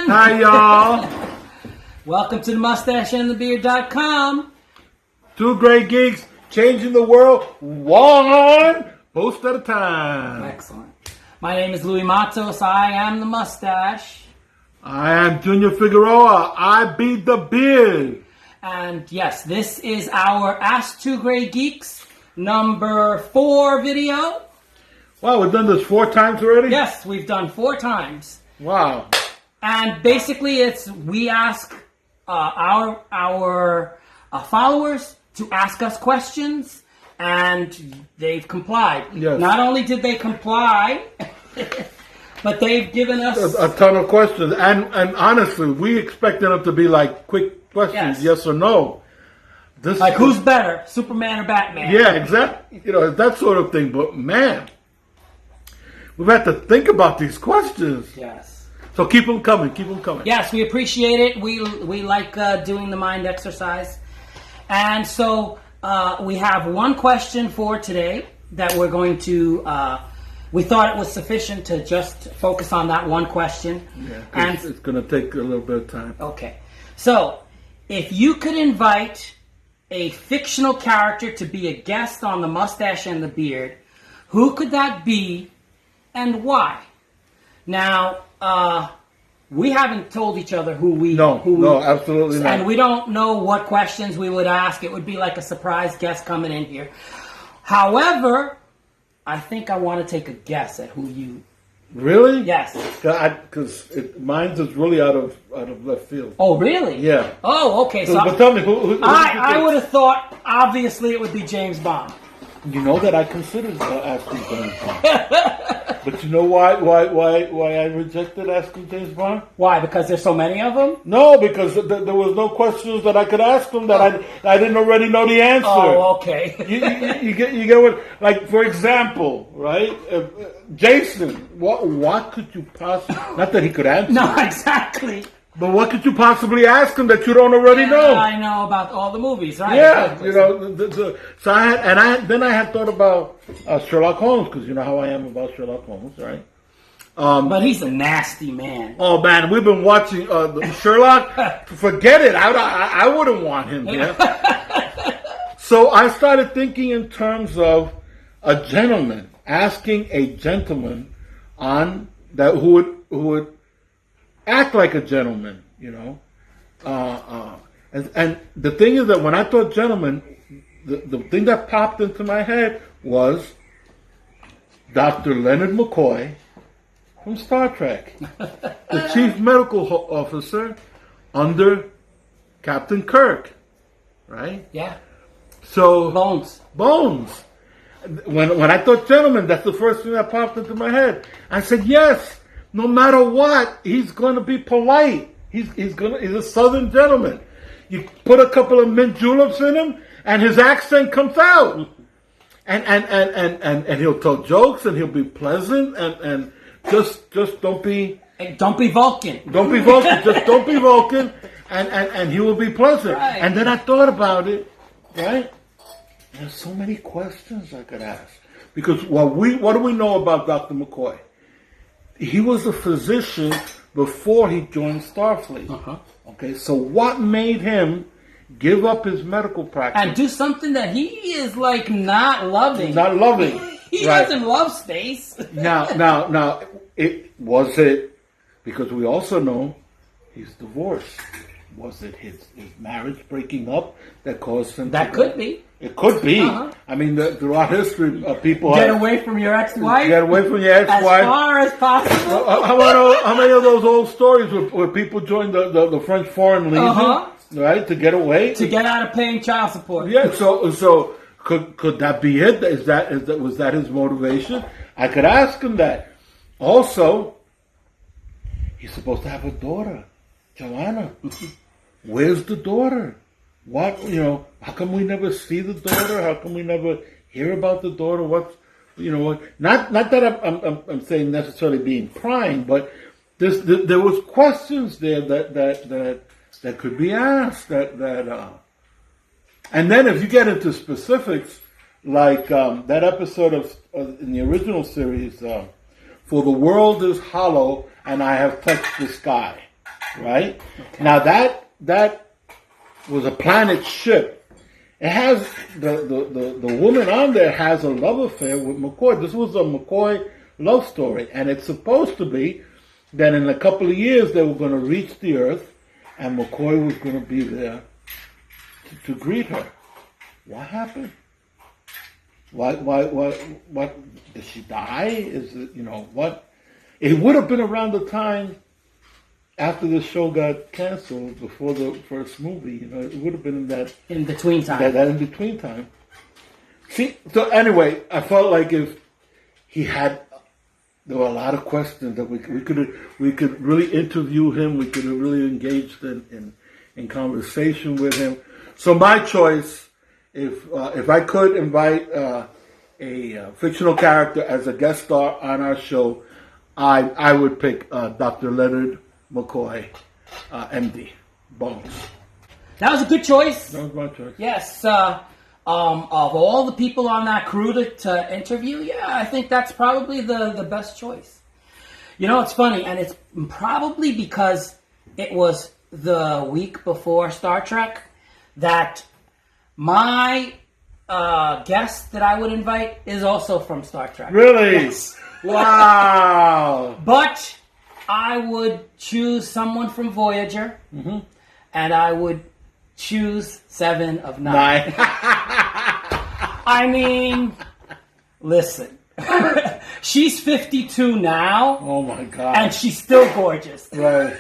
Hi, y'all. Welcome to the Mustache and The Beard.com. Two Grey Geeks, changing the world one post at a time. Excellent. My name is Louis Matos. I am the Mustache. I am Junior Figueroa. I be the Beard. And yes, this is our Ask Two Grey Geeks number 4 video. Wow, we've done this 4 times already? Yes, we've done 4 times. Wow. And basically, we ask our followers to ask us questions, and they've complied. Yes. Not only did they comply, but they've given us a ton of questions. And honestly, we expected them to be like quick questions, yes or no. Like, who's better, Superman or Batman? Yeah, exactly. You know, that sort of thing. But man, we've had to think about these questions. Yes. So keep them coming, keep them coming. Yes, we appreciate it. We like doing the mind exercise. And so we have one question for today that we're going to, we thought it was sufficient to just focus on that one question. Yeah, and it's going to take a little bit of time. Okay. So, if you could invite a fictional character to be a guest on the Mustache and the Beard, who could that be and why? Now, we haven't told each other who we... No, absolutely not. And we don't know what questions we would ask. It would be like a surprise guest coming in here. However, I think I want to take a guess at who you... Really? Yes. Because mine is really out of left field. Oh, really? Yeah. Oh, okay. So but tell me, who I would have thought, obviously, it would be James Bond. You know that I considered asking James Bond. But you know why I rejected asking James Bond? Why? Because there's so many of them? No, because there was no questions that I could ask them that I didn't already know the answer. Oh, okay. you get what? Like, for example, right? Jason, what could you possibly... Not that he could answer. No, exactly. But what could you possibly ask him that you don't already know? I know about all the movies, right? Yeah, you know. So I had thought about Sherlock Holmes, because you know how I am about Sherlock Holmes, right? But he's a nasty man. Oh man, we've been watching Sherlock. Forget it. I wouldn't want him here. So I started thinking in terms of a gentleman, asking a gentleman on that who would act like a gentleman, you know. And the thing is that when I thought gentleman, the thing that popped into my head was Dr. Leonard McCoy from Star Trek, the chief medical officer under Captain Kirk, right? Yeah. So Bones. When I thought gentleman, that's the first thing that popped into my head. I said yes. No matter what, he's going to be polite. He's a Southern gentleman. You put a couple of mint juleps in him, and his accent comes out. And he'll tell jokes, and he'll be pleasant, and just don't be... Don't be Vulcan. Don't be Vulcan. Just don't be Vulcan, and he will be pleasant. Right. And then I thought about it, right? There's so many questions I could ask. Because what do we know about Dr. McCoy? He was a physician before he joined Starfleet. Uh-huh. Okay, so what made him give up his medical practice and do something that he is like not loving? Not loving. He right. doesn't love space. Now, it because we also know he's divorced. Was it his marriage breaking up that caused him? That could be. It could be. Uh-huh. I mean, throughout history, people get away from your ex-wife. Get away from your ex-wife as far as possible. How many of those old stories where people joined the French Foreign Legion, right, to get away, to get out of paying child support? Yeah. So Could that be it? Was that his motivation? I could ask him that. Also, he's supposed to have a daughter, Joanna. Where's the daughter? What, how come we never see the daughter? How come we never hear about the daughter? Not that I'm saying necessarily being prying, but there was questions there that could be asked and then if you get into specifics, like that episode of in the original series, for the world is hollow and I have touched the sky, right? Okay. Now that was a planet ship. It has the woman on there has a love affair with McCoy. This was a McCoy love story, and it's supposed to be that in a couple of years they were going to reach the Earth, and McCoy was going to be there to greet her. What happened? What did she die? Is it, what? It would have been around the time after the show got canceled, before the first movie. It would have been in that in between time. That in between time. See, so anyway, I felt like if he had, there were a lot of questions that we could really interview him. We could have really engaged in conversation with him. So my choice, if I could invite a fictional character as a guest star on our show, I would pick Dr. Leonard McCoy, MD, Bones. That was a good choice. That was my choice. Yes. Of all the people on that crew to interview, I think that's probably the best choice. It's funny, and it's probably because it was the week before Star Trek that my guest that I would invite is also from Star Trek. Really? Yes. Wow. But I would choose someone from Voyager, and I would choose 7 of 9. I mean, listen. She's 52 now. Oh my God. And she's still gorgeous. Right.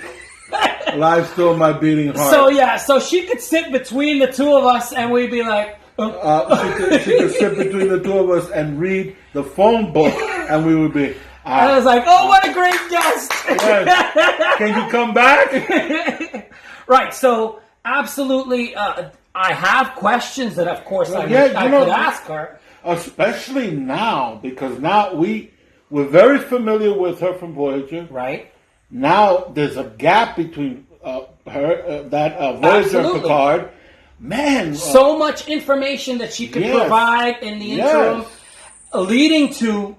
Life still my beating heart. So she could sit between the two of us and we'd be like... she could sit between the two of us and read the phone book and we would be... I was like, oh, what a great guest. Yes. Can you come back? Right, so absolutely, I have questions that, of course, I could ask her. Especially now, because now we're very familiar with her from Voyager. Right. Now there's a gap between her, Voyager and Picard. Man. So much information that she could provide in the interim, leading to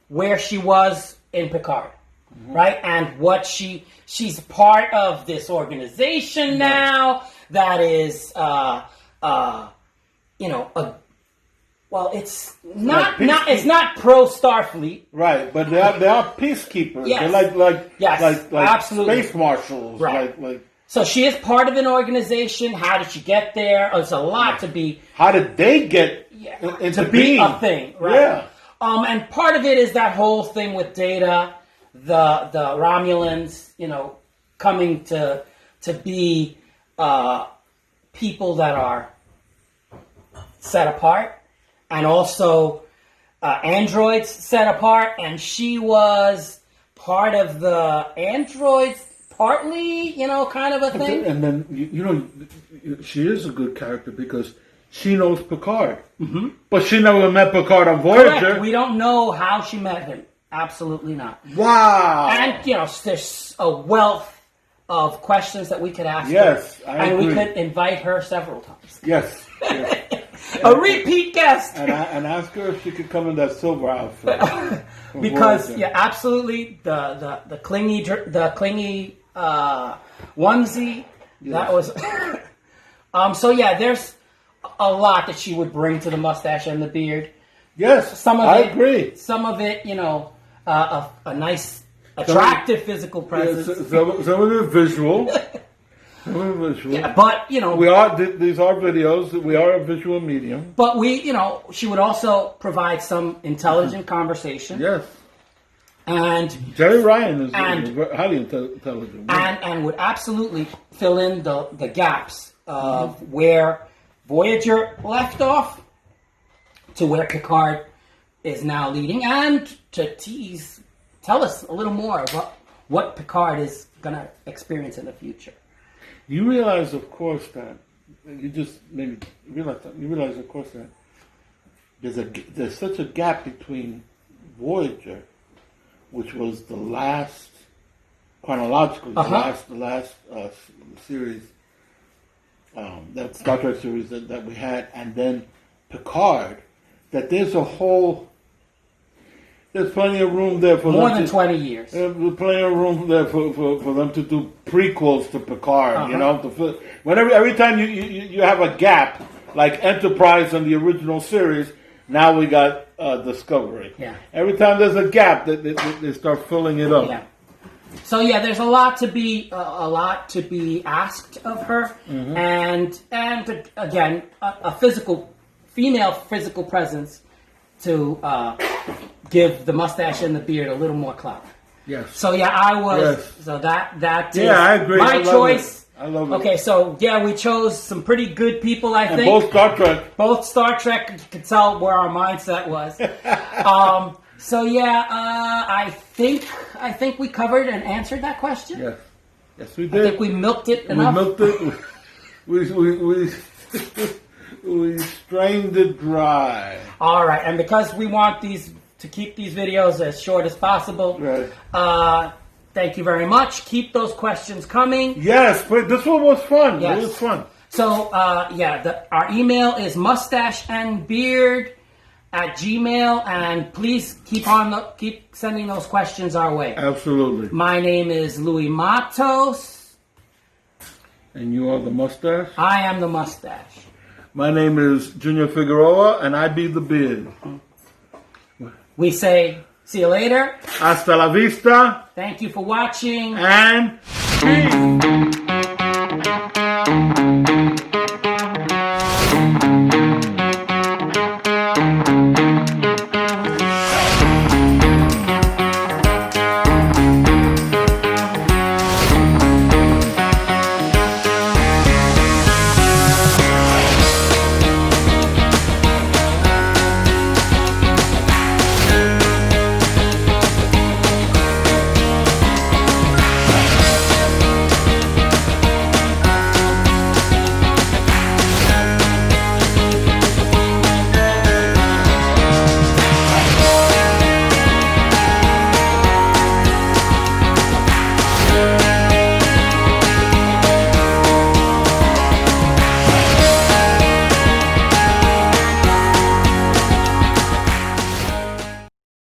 where she was in Picard. Right? And what she's part of this organization now that is, it's not pro Starfleet. Right, but they are peacekeepers. Yes. They're like absolutely. space marshals. Right. Like, so she is part of an organization. How did she get there? It's a lot to be. How did they get into to be being a thing? Right. Yeah. And part of it is that whole thing with Data, the Romulans, coming to be people that are set apart, and also androids set apart, and she was part of the androids, partly, kind of a thing. And then, she is a good character because she knows Picard. Mm-hmm. But she never met Picard on Voyager. Correct. We don't know how she met him. Absolutely not. Wow. And, there's a wealth of questions that we could ask her. Yes, I agree. We could invite her several times. Yes. A repeat guest. And ask her if she could come in that silver outfit. Because absolutely the clingy onesie. Yes. That was there's a lot that she would bring to the Mustache and the Beard. Yes, I agree. Some of it, a nice, attractive physical presence. Some of it visual. Yeah, but these are videos. We are a visual medium. But she would also provide some intelligent conversation. Yes. And Jerry Ryan is highly intelligent. And would absolutely fill in the gaps of where Voyager left off to where Picard is now leading, and to tell us a little more about what Picard is going to experience in the future. You realize, of course, that you just maybe realize that. You realize, of course, that there's such a gap between Voyager, which was the last chronologically the last series, that Star Trek series that we had, and then Picard. That there's plenty of room there for more than 20 years. There's plenty of room there for them to do prequels to Picard. You know, every time you have a gap like Enterprise and the original series, now we got Discovery. Yeah. Every time there's a gap, they start filling it up. Yeah. So yeah, there's a lot to be asked of her, and again, a female physical presence to give the Mustache and the Beard a little more clout. Yes. So yeah, I was. Yes. So that is I agree. my choice. I love it. Okay, so yeah, we chose some pretty good people. I think both Star Trek. Both Star Trek. You could tell where our mindset was. So yeah, I think we covered and answered that question. Yes, we did. I think we milked it enough. We milked it. We strained it dry. All right, and because we want to keep these videos as short as possible, right. Thank you very much. Keep those questions coming. Yes, but this one was fun. Yes. It was fun. So our email is mustacheandbeard@gmail, and please keep sending those questions our way. Absolutely. My name is Louis Matos. And you are the Mustache? I am the Mustache. My name is Junior Figueroa, and I be the Beard. We say, see you later. Hasta la vista. Thank you for watching. And peace.